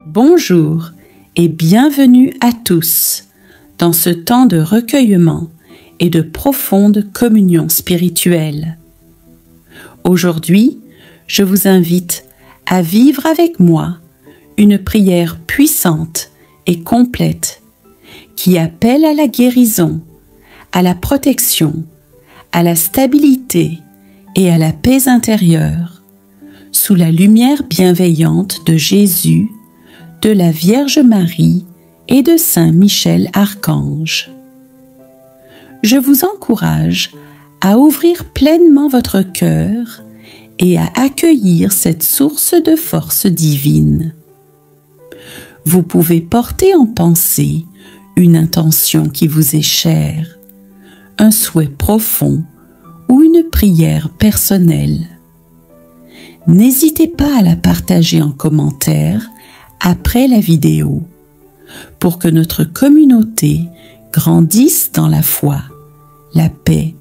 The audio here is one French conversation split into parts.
Bonjour et bienvenue à tous dans ce temps de recueillement et de profonde communion spirituelle. Aujourd'hui, je vous invite à vivre avec moi une prière puissante et complète qui appelle à la guérison, à la protection, à la stabilité et à la paix intérieure, sous la lumière bienveillante de Jésus, de la Vierge Marie et de Saint Michel Archange. Je vous encourage à ouvrir pleinement votre cœur et à accueillir cette source de force divine. Vous pouvez porter en pensée une intention qui vous est chère, un souhait profond ou une prière personnelle. N'hésitez pas à la partager en commentaire après la vidéo pour que notre communauté grandisse dans la foi, la paix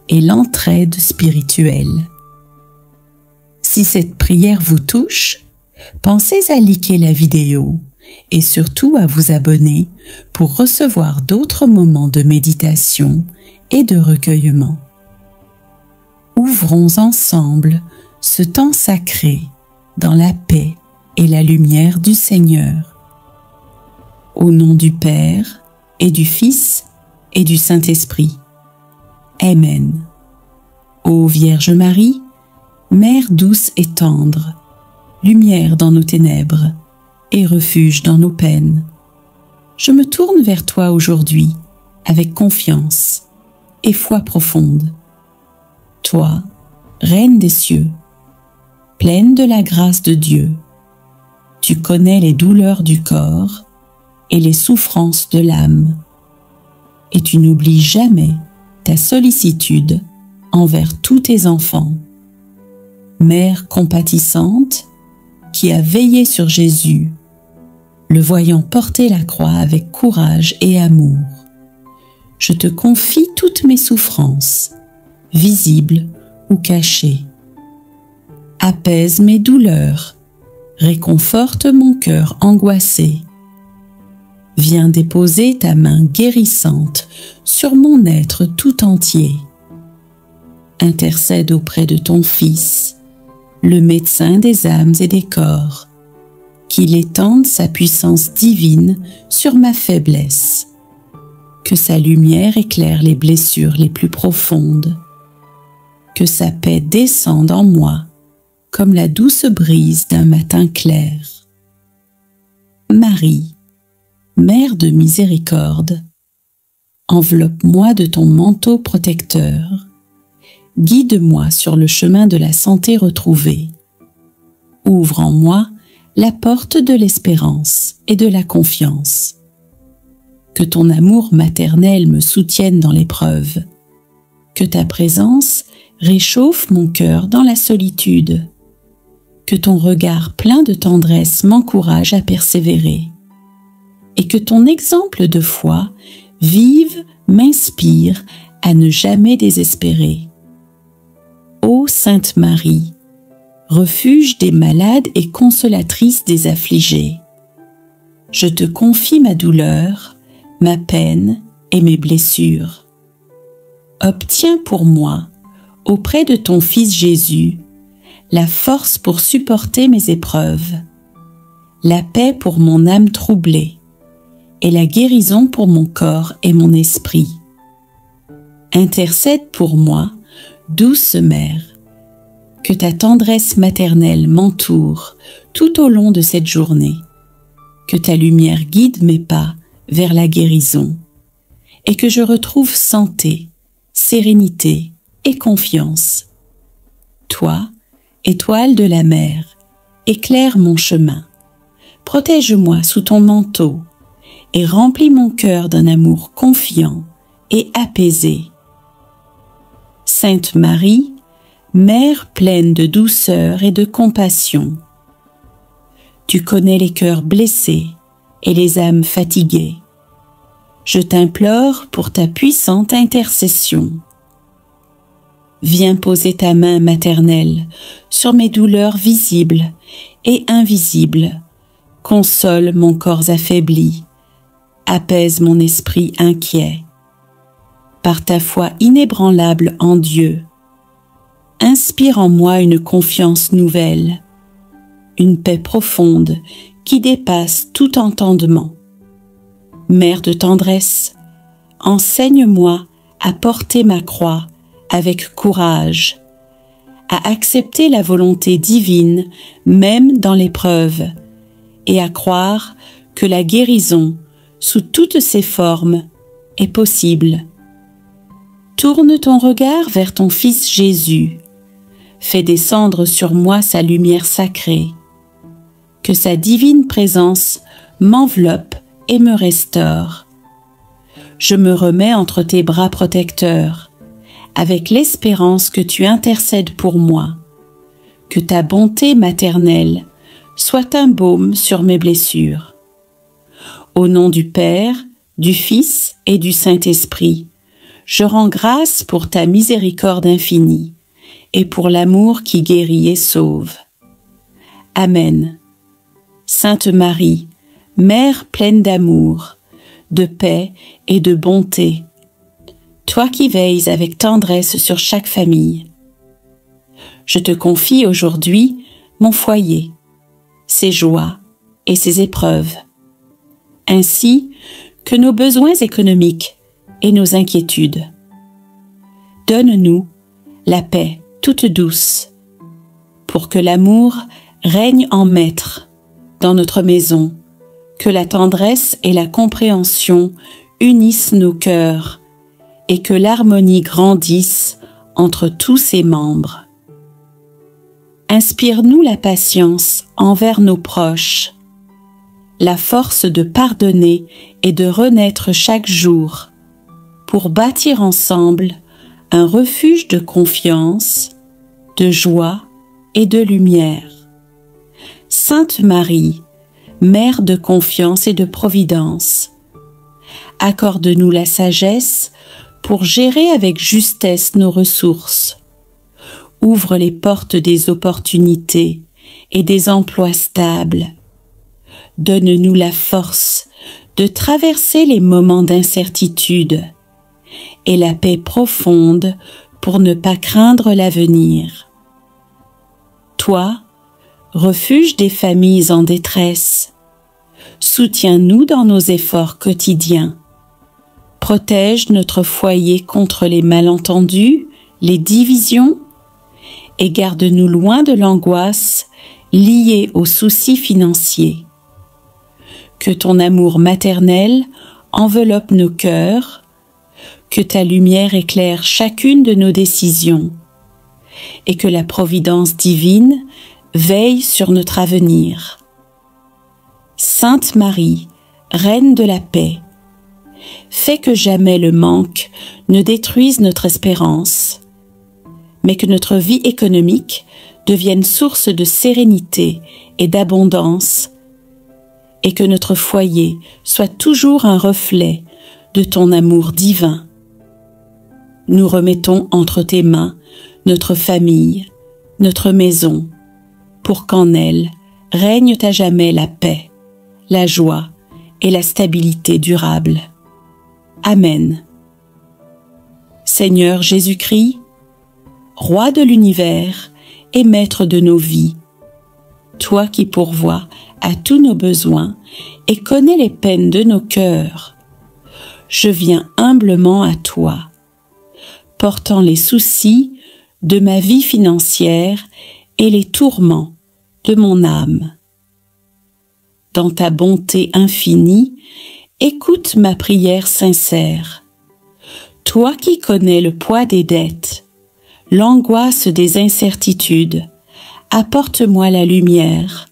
et l'entraide spirituelle. Si cette prière vous touche, pensez à liker la vidéo et surtout à vous abonner pour recevoir d'autres moments de méditation et de recueillement. Ouvrons ensemble ce temps sacré dans la paix et la lumière du Seigneur. Au nom du Père et du Fils et du Saint-Esprit. Amen. Ô Vierge Marie, Mère douce et tendre, lumière dans nos ténèbres et refuge dans nos peines, je me tourne vers toi aujourd'hui avec confiance et foi profonde. Toi, Reine des cieux, pleine de la grâce de Dieu, tu connais les douleurs du corps et les souffrances de l'âme, et tu n'oublies jamais ta sollicitude envers tous tes enfants. Mère compatissante, qui a veillé sur Jésus, le voyant porter la croix avec courage et amour, je te confie toutes mes souffrances, visibles ou cachées. Apaise mes douleurs, réconforte mon cœur angoissé. Viens déposer ta main guérissante sur mon être tout entier. Intercède auprès de ton Fils, le médecin des âmes et des corps, qu'il étende sa puissance divine sur ma faiblesse, que sa lumière éclaire les blessures les plus profondes, que sa paix descende en moi comme la douce brise d'un matin clair. Marie, Mère de miséricorde, enveloppe-moi de ton manteau protecteur, guide-moi sur le chemin de la santé retrouvée, ouvre en moi la porte de l'espérance et de la confiance. Que ton amour maternel me soutienne dans l'épreuve, que ta présence réchauffe mon cœur dans la solitude, que ton regard plein de tendresse m'encourage à persévérer, et que ton exemple de foi vive m'inspire à ne jamais désespérer. Ô Sainte Marie, refuge des malades et consolatrice des affligés, je te confie ma douleur, ma peine et mes blessures. Obtiens pour moi, auprès de ton Fils Jésus, la force pour supporter mes épreuves, la paix pour mon âme troublée et la guérison pour mon corps et mon esprit. Intercède pour moi, douce Mère, que ta tendresse maternelle m'entoure tout au long de cette journée, que ta lumière guide mes pas vers la guérison et que je retrouve santé, sérénité et confiance. Toi, étoile de la mer, éclaire mon chemin, protège-moi sous ton manteau et remplis mon cœur d'un amour confiant et apaisé. Sainte Marie, Mère pleine de douceur et de compassion, tu connais les cœurs blessés et les âmes fatiguées. Je t'implore pour ta puissante intercession. Viens poser ta main maternelle sur mes douleurs visibles et invisibles console mon corps affaibli, apaise mon esprit inquiet. Par ta foi inébranlable en Dieu, inspire en moi une confiance nouvelle, une paix profonde qui dépasse tout entendement. Mère de tendresse, enseigne-moi à porter ma croix avec courage, à accepter la volonté divine même dans l'épreuve et à croire que la guérison sous toutes ses formes est possible. Tourne ton regard vers ton Fils Jésus, fais descendre sur moi sa lumière sacrée, que sa divine présence m'enveloppe et me restaure. Je me remets entre tes bras protecteurs, avec l'espérance que tu intercèdes pour moi, que ta bonté maternelle soit un baume sur mes blessures. Au nom du Père, du Fils et du Saint-Esprit, je rends grâce pour ta miséricorde infinie et pour l'amour qui guérit et sauve. Amen. Sainte Marie, Mère pleine d'amour, de paix et de bonté, toi qui veilles avec tendresse sur chaque famille, je te confie aujourd'hui mon foyer, ses joies et ses épreuves, ainsi que nos besoins économiques et nos inquiétudes. Donne-nous la paix toute douce, pour que l'amour règne en maître dans notre maison, que la tendresse et la compréhension unissent nos cœurs et que l'harmonie grandisse entre tous ses membres. Inspire-nous la patience envers nos proches, la force de pardonner et de renaître chaque jour pour bâtir ensemble un refuge de confiance, de joie et de lumière. Sainte Marie, Mère de confiance et de providence, accorde-nous la sagesse pour gérer avec justesse nos ressources. Ouvre les portes des opportunités et des emplois stables. Donne-nous la force de traverser les moments d'incertitude et la paix profonde pour ne pas craindre l'avenir. Toi, refuge des familles en détresse, soutiens-nous dans nos efforts quotidiens. Protège notre foyer contre les malentendus, les divisions, et garde-nous loin de l'angoisse liée aux soucis financiers. Que ton amour maternel enveloppe nos cœurs, que ta lumière éclaire chacune de nos décisions, et que la providence divine veille sur notre avenir. Sainte Marie, Reine de la paix, fais que jamais le manque ne détruise notre espérance, mais que notre vie économique devienne source de sérénité et d'abondance, et que notre foyer soit toujours un reflet de ton amour divin. Nous remettons entre tes mains notre famille, notre maison, pour qu'en elle règne à jamais la paix, la joie et la stabilité durable. Amen. Seigneur Jésus-Christ, Roi de l'univers et Maître de nos vies, toi qui pourvois à tous nos besoins et connais les peines de nos cœurs, je viens humblement à toi, portant les soucis de ma vie financière et les tourments de mon âme. Dans ta bonté infinie, écoute ma prière sincère. Toi qui connais le poids des dettes, l'angoisse des incertitudes, apporte-moi la lumière,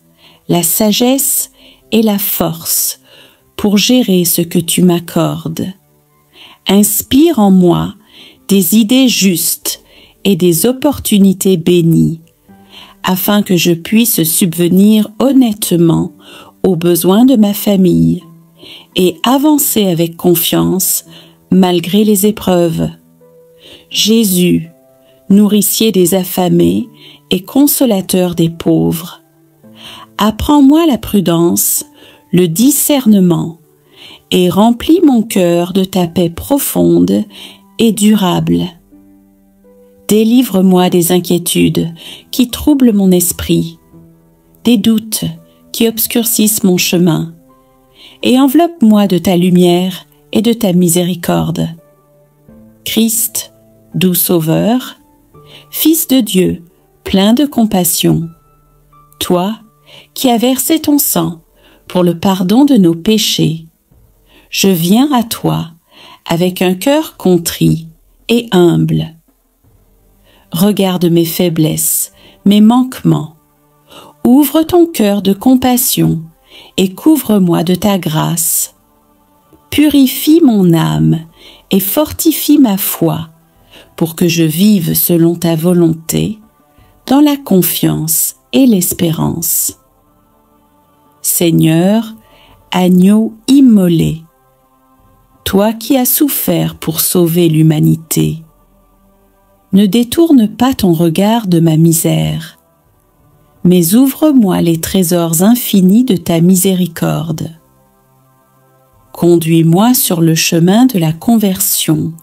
la sagesse et la force pour gérer ce que tu m'accordes. Inspire en moi des idées justes et des opportunités bénies, afin que je puisse subvenir honnêtement aux besoins de ma famille et avancer avec confiance malgré les épreuves. Jésus, nourricier des affamés et consolateur des pauvres, Apprends-moi la prudence, le discernement, et remplis mon cœur de ta paix profonde et durable. Délivre-moi des inquiétudes qui troublent mon esprit, des doutes qui obscurcissent mon chemin, et enveloppe-moi de ta lumière et de ta miséricorde. Christ, doux Sauveur, Fils de Dieu, plein de compassion, toi qui as versé ton sang pour le pardon de nos péchés, je viens à toi avec un cœur contrit et humble. Regarde mes faiblesses, mes manquements. Ouvre ton cœur de compassion et couvre-moi de ta grâce. Purifie mon âme et fortifie ma foi pour que je vive selon ta volonté, dans la confiance et l'espérance. Seigneur, agneau immolé, toi qui as souffert pour sauver l'humanité, ne détourne pas ton regard de ma misère, mais ouvre-moi les trésors infinis de ta miséricorde. Conduis-moi sur le chemin de la conversion.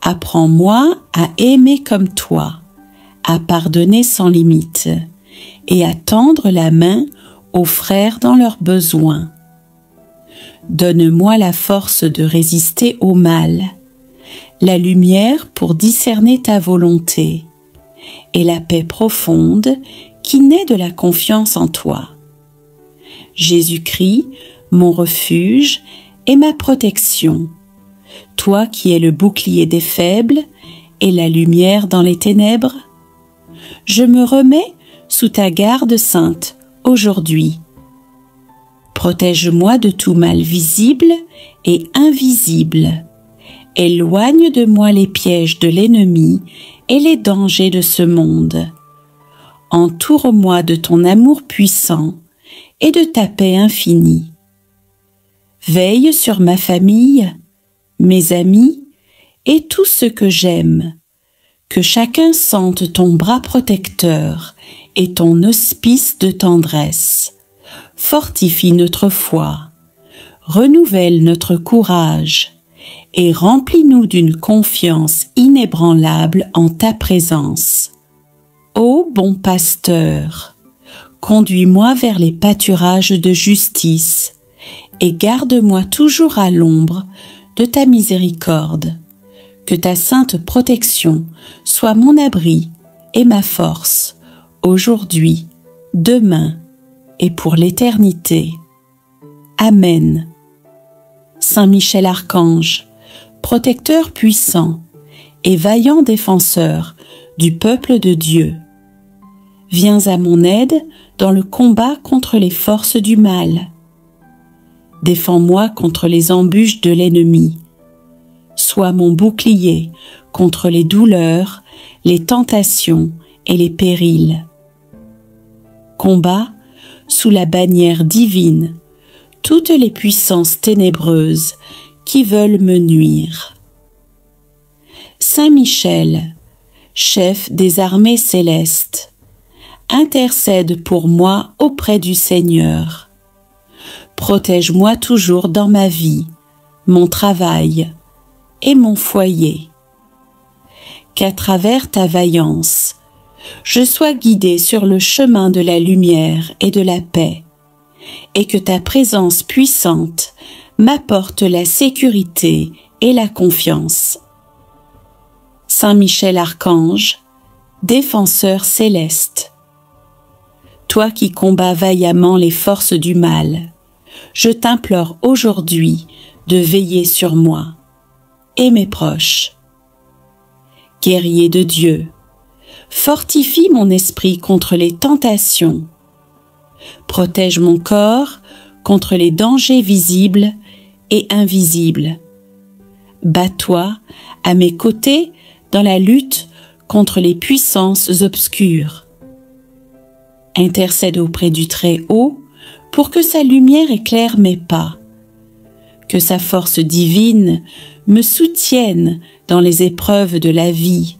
Apprends-moi à aimer comme toi, à pardonner sans limite et à tendre la main aux frères dans leurs besoins. Donne-moi la force de résister au mal, la lumière pour discerner ta volonté et la paix profonde qui naît de la confiance en toi. Jésus-Christ, mon refuge et ma protection, toi qui es le bouclier des faibles et la lumière dans les ténèbres, je me remets sous ta garde sainte aujourd'hui. Protège-moi de tout mal visible et invisible. Éloigne de moi les pièges de l'ennemi et les dangers de ce monde. Entoure-moi de ton amour puissant et de ta paix infinie. Veille sur ma famille, mes amis et tout ce que j'aime. Que chacun sente ton bras protecteur et ton hospice de tendresse. Fortifie notre foi, renouvelle notre courage et remplis-nous d'une confiance inébranlable en ta présence. Ô bon pasteur, conduis-moi vers les pâturages de justice et garde-moi toujours à l'ombre de ta miséricorde. Que ta sainte protection soit mon abri et ma force, aujourd'hui, demain et pour l'éternité. Amen. Saint Michel Archange, protecteur puissant et vaillant défenseur du peuple de Dieu, viens à mon aide dans le combat contre les forces du mal. Défends-moi contre les embûches de l'ennemi. Sois mon bouclier contre les douleurs, les tentations et les périls. Combat sous la bannière divine toutes les puissances ténébreuses qui veulent me nuire. Saint Michel, chef des armées célestes, intercède pour moi auprès du Seigneur. Protège-moi toujours dans ma vie, mon travail et mon foyer. Qu'à travers ta vaillance, je sois guidé sur le chemin de la lumière et de la paix, et que ta présence puissante m'apporte la sécurité et la confiance. Saint Michel Archange, défenseur céleste, toi qui combats vaillamment les forces du mal, je t'implore aujourd'hui de veiller sur moi et mes proches. Guerrier de Dieu, fortifie mon esprit contre les tentations. Protège mon corps contre les dangers visibles et invisibles. Bats-toi à mes côtés dans la lutte contre les puissances obscures. Intercède auprès du Très-Haut pour que sa lumière éclaire mes pas, que sa force divine me soutienne dans les épreuves de la vie,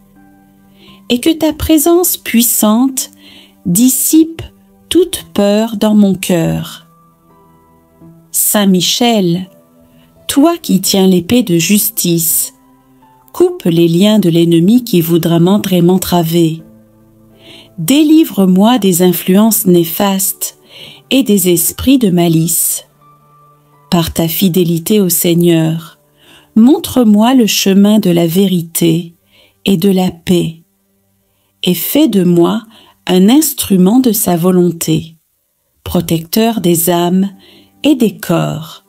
et que ta présence puissante dissipe toute peur dans mon cœur. Saint Michel, toi qui tiens l'épée de justice, coupe les liens de l'ennemi qui voudra m'entraver. Délivre-moi des influences néfastes et des esprits de malice. Par ta fidélité au Seigneur, montre-moi le chemin de la vérité et de la paix, et fais de moi un instrument de sa volonté, protecteur des âmes et des corps.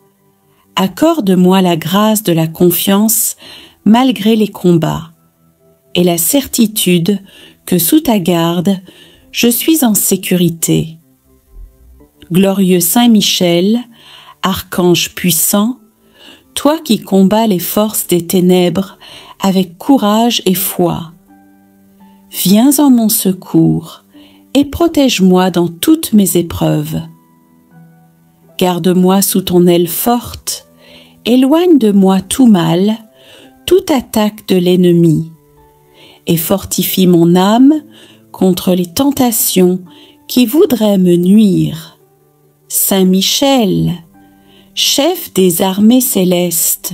Accorde-moi la grâce de la confiance malgré les combats, et la certitude que sous ta garde, je suis en sécurité. Glorieux Saint Michel, archange puissant, toi qui combats les forces des ténèbres avec courage et foi, viens en mon secours et protège-moi dans toutes mes épreuves. Garde-moi sous ton aile forte, éloigne de moi tout mal, toute attaque de l'ennemi, et fortifie mon âme contre les tentations qui voudraient me nuire. Saint Michel, chef des armées célestes,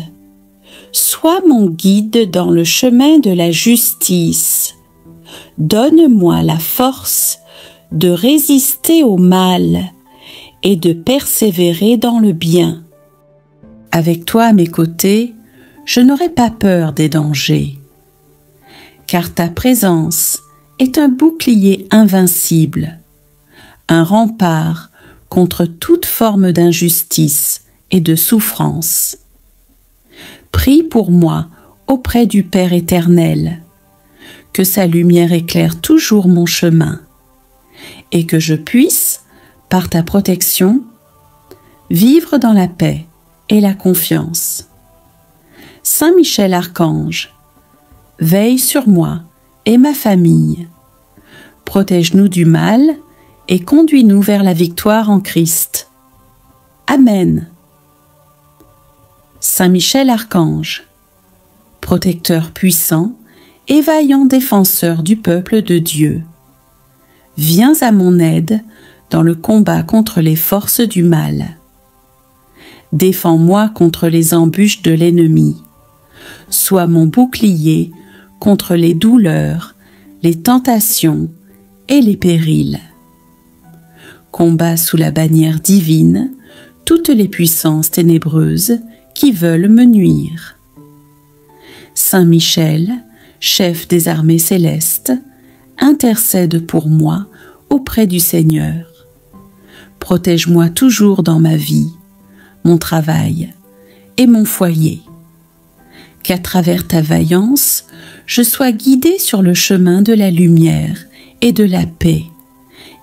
sois mon guide dans le chemin de la justice. Donne-moi la force de résister au mal et de persévérer dans le bien. Avec toi à mes côtés, je n'aurai pas peur des dangers, car ta présence est un bouclier invincible, un rempart contre toute forme d'injustice et de souffrance. Prie pour moi auprès du Père éternel, que sa lumière éclaire toujours mon chemin, et que je puisse, par ta protection, vivre dans la paix et la confiance. Saint Michel Archange, veille sur moi et ma famille. Protège-nous du mal et conduis-nous vers la victoire en Christ. Amen. Saint Michel Archange, protecteur puissant et vaillant défenseur du peuple de Dieu, viens à mon aide dans le combat contre les forces du mal. Défends-moi contre les embûches de l'ennemi. Sois mon bouclier contre les douleurs, les tentations et les périls. Combat sous la bannière divine toutes les puissances ténébreuses qui veulent me nuire. Saint Michel, chef des armées célestes, intercède pour moi auprès du Seigneur. Protège-moi toujours dans ma vie, mon travail et mon foyer. Qu'à travers ta vaillance, je sois guidé sur le chemin de la lumière et de la paix,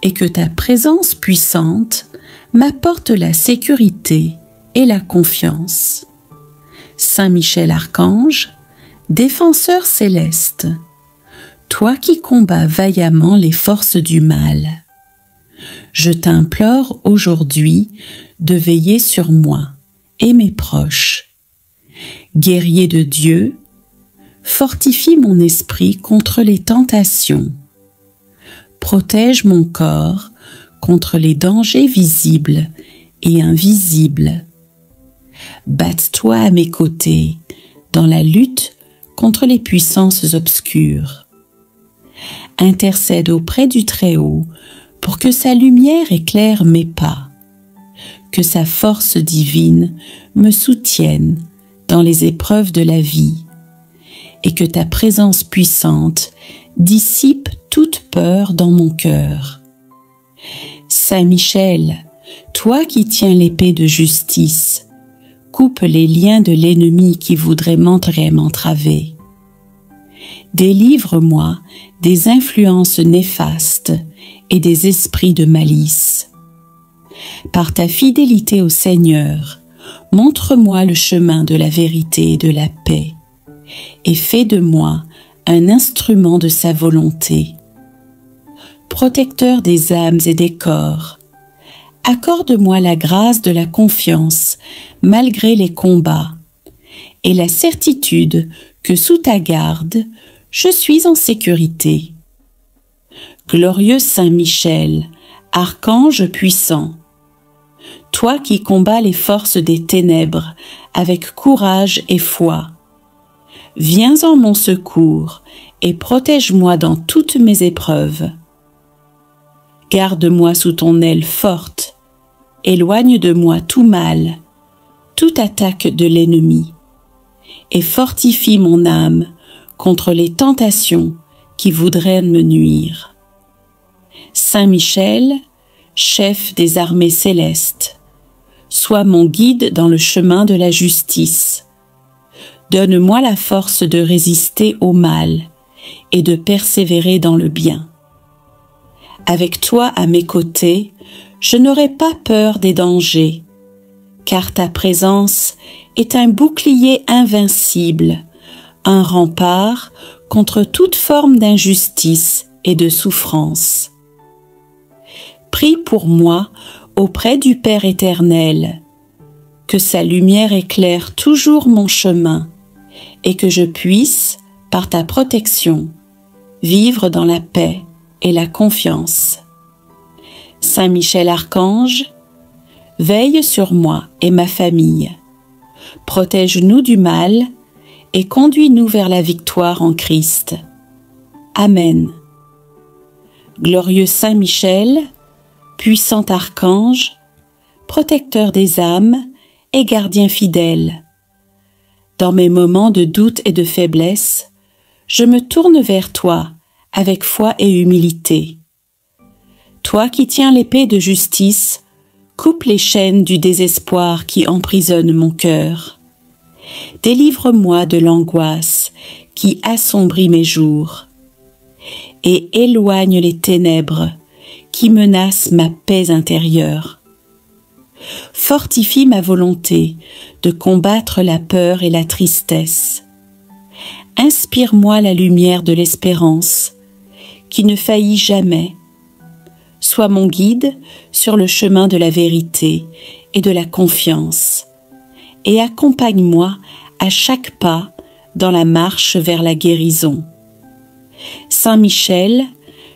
et que ta présence puissante m'apporte la sécurité et la confiance. Saint Michel Archange, défenseur céleste, toi qui combats vaillamment les forces du mal, je t'implore aujourd'hui de veiller sur moi et mes proches. Guerrier de Dieu, fortifie mon esprit contre les tentations. Protège mon corps contre les dangers visibles et invisibles. Batte-toi à mes côtés dans la lutte contre les puissances obscures. Intercède auprès du Très-Haut pour que sa lumière éclaire mes pas, que sa force divine me soutienne dans les épreuves de la vie, et que ta présence puissante dissipe toute peur dans mon cœur. Saint Michel, toi qui tiens l'épée de justice, coupe les liens de l'ennemi qui voudrait m'entraver. Délivre-moi des influences néfastes et des esprits de malice. Par ta fidélité au Seigneur, montre-moi le chemin de la vérité et de la paix, et fais de moi un instrument de sa volonté. Protecteur des âmes et des corps, accorde-moi la grâce de la confiance malgré les combats, et la certitude que sous ta garde, je suis en sécurité. Glorieux Saint Michel, archange puissant, toi qui combats les forces des ténèbres avec courage et foi, viens en mon secours et protège-moi dans toutes mes épreuves. Garde-moi sous ton aile forte, éloigne de moi tout mal, toute attaque de l'ennemi, et fortifie mon âme contre les tentations qui voudraient me nuire. Saint Michel, chef des armées célestes, sois mon guide dans le chemin de la justice. Donne-moi la force de résister au mal et de persévérer dans le bien. Avec toi à mes côtés, je n'aurai pas peur des dangers, car ta présence est un bouclier invincible, un rempart contre toute forme d'injustice et de souffrance. Prie pour moi auprès du Père éternel, que sa lumière éclaire toujours mon chemin et que je puisse, par ta protection, vivre dans la paix et la confiance. Saint Michel Archange, veille sur moi et ma famille. Protège-nous du mal et conduis-nous vers la victoire en Christ. Amen. Glorieux Saint Michel, puissant archange, protecteur des âmes et gardien fidèle, dans mes moments de doute et de faiblesse, je me tourne vers toi avec foi et humilité. Toi qui tiens l'épée de justice, coupe les chaînes du désespoir qui emprisonnent mon cœur. Délivre-moi de l'angoisse qui assombrit mes jours et éloigne les ténèbres qui menacent ma paix intérieure. Fortifie ma volonté de combattre la peur et la tristesse. Inspire-moi la lumière de l'espérance qui ne faillit jamais. Sois mon guide sur le chemin de la vérité et de la confiance, et accompagne-moi à chaque pas dans la marche vers la guérison. Saint Michel,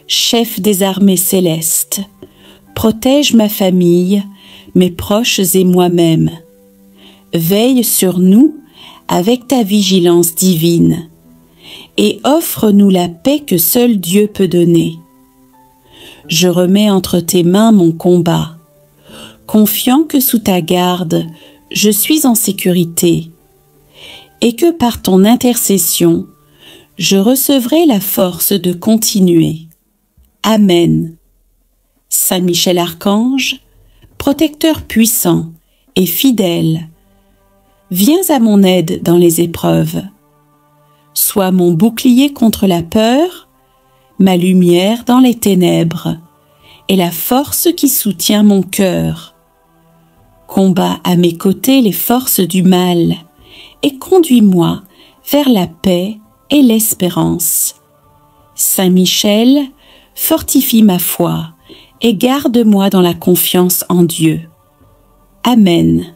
chef des armées célestes, protège ma famille, mes proches et moi-même. Veille sur nous avec ta vigilance divine et offre-nous la paix que seul Dieu peut donner. Je remets entre tes mains mon combat, confiant que sous ta garde, je suis en sécurité et que par ton intercession, je recevrai la force de continuer. Amen. Saint Michel Archange, protecteur puissant et fidèle, viens à mon aide dans les épreuves. Sois mon bouclier contre la peur, ma lumière dans les ténèbres et la force qui soutient mon cœur. Combat à mes côtés les forces du mal et conduis-moi vers la paix et l'espérance. Saint Michel, fortifie ma foi et garde-moi dans la confiance en Dieu. Amen.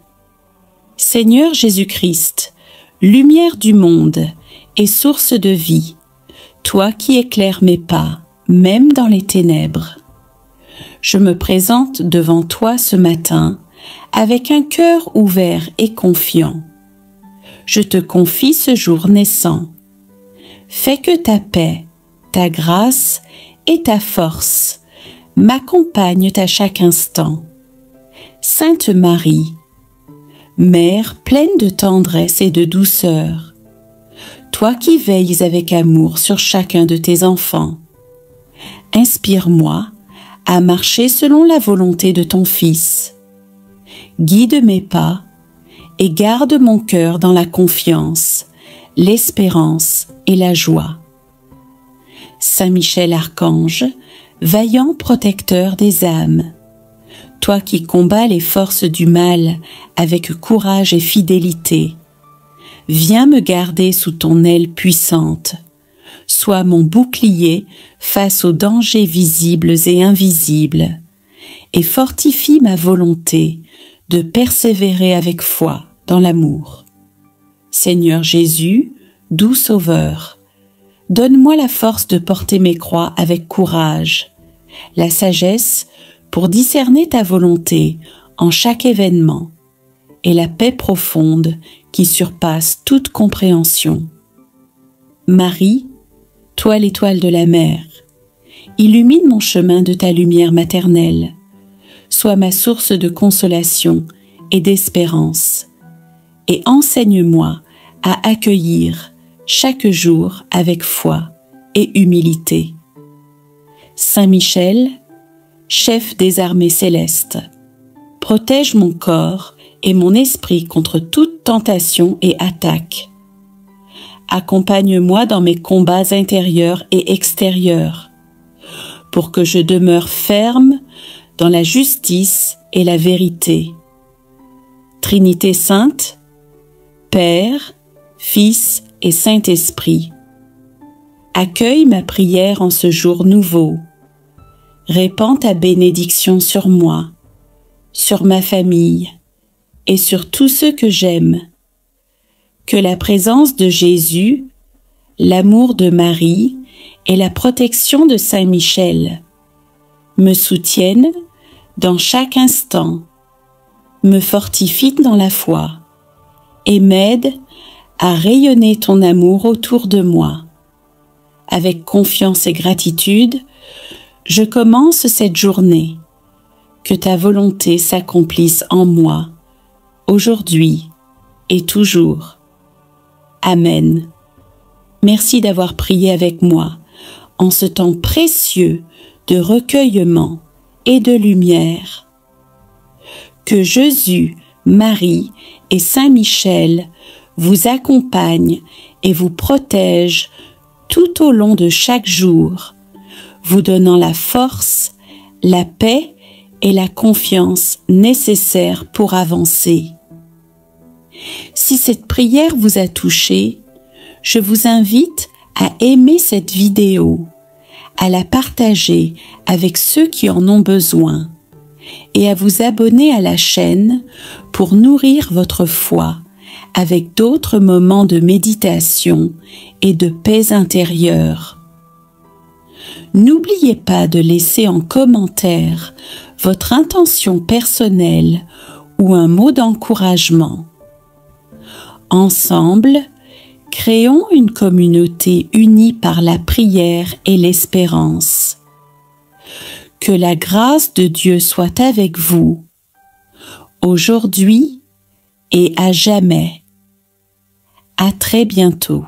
Seigneur Jésus-Christ, lumière du monde et source de vie, toi qui éclaires mes pas, même dans les ténèbres. Je me présente devant toi ce matin avec un cœur ouvert et confiant. Je te confie ce jour naissant. Fais que ta paix, ta grâce et ta force m'accompagnent à chaque instant. Sainte Marie, Mère pleine de tendresse et de douceur, toi qui veilles avec amour sur chacun de tes enfants, inspire-moi à marcher selon la volonté de ton Fils. Guide mes pas et garde mon cœur dans la confiance, l'espérance et la joie. Saint Michel Archange, vaillant protecteur des âmes, toi qui combats les forces du mal avec courage et fidélité, viens me garder sous ton aile puissante. Sois mon bouclier face aux dangers visibles et invisibles, et fortifie ma volonté de persévérer avec foi dans l'amour. Seigneur Jésus, doux Sauveur, donne-moi la force de porter mes croix avec courage, la sagesse pour discerner ta volonté en chaque événement et la paix profonde qui surpasse toute compréhension. Marie, toi l'étoile de la mer, illumine mon chemin de ta lumière maternelle, sois ma source de consolation et d'espérance, et enseigne-moi à accueillir chaque jour avec foi et humilité. Saint Michel, chef des armées célestes, protège mon corps et mon esprit contre toute tentation et attaque. Accompagne-moi dans mes combats intérieurs et extérieurs, pour que je demeure ferme dans la justice et la vérité. Trinité sainte, Père, Fils et Saint-Esprit, accueille ma prière en ce jour nouveau. Répands ta bénédiction sur moi, sur ma famille et sur tous ceux que j'aime. Que la présence de Jésus, l'amour de Marie et la protection de Saint Michel me soutiennent dans chaque instant, me fortifient dans la foi et m'aident à rayonner ton amour autour de moi. Avec confiance et gratitude, je commence cette journée. Que ta volonté s'accomplisse en moi, aujourd'hui et toujours. Amen. Merci d'avoir prié avec moi en ce temps précieux de recueillement et de lumière. Que Jésus, Marie et Saint Michel vous accompagnent et vous protègent tout au long de chaque jour, vous donnant la force, la paix et la confiance nécessaires pour avancer. Si cette prière vous a touché, je vous invite à aimer cette vidéo, à la partager avec ceux qui en ont besoin et à vous abonner à la chaîne pour nourrir votre foi avec d'autres moments de méditation et de paix intérieure. N'oubliez pas de laisser en commentaire votre intention personnelle ou un mot d'encouragement. Ensemble, créons une communauté unie par la prière et l'espérance. Que la grâce de Dieu soit avec vous, aujourd'hui et à jamais. À très bientôt.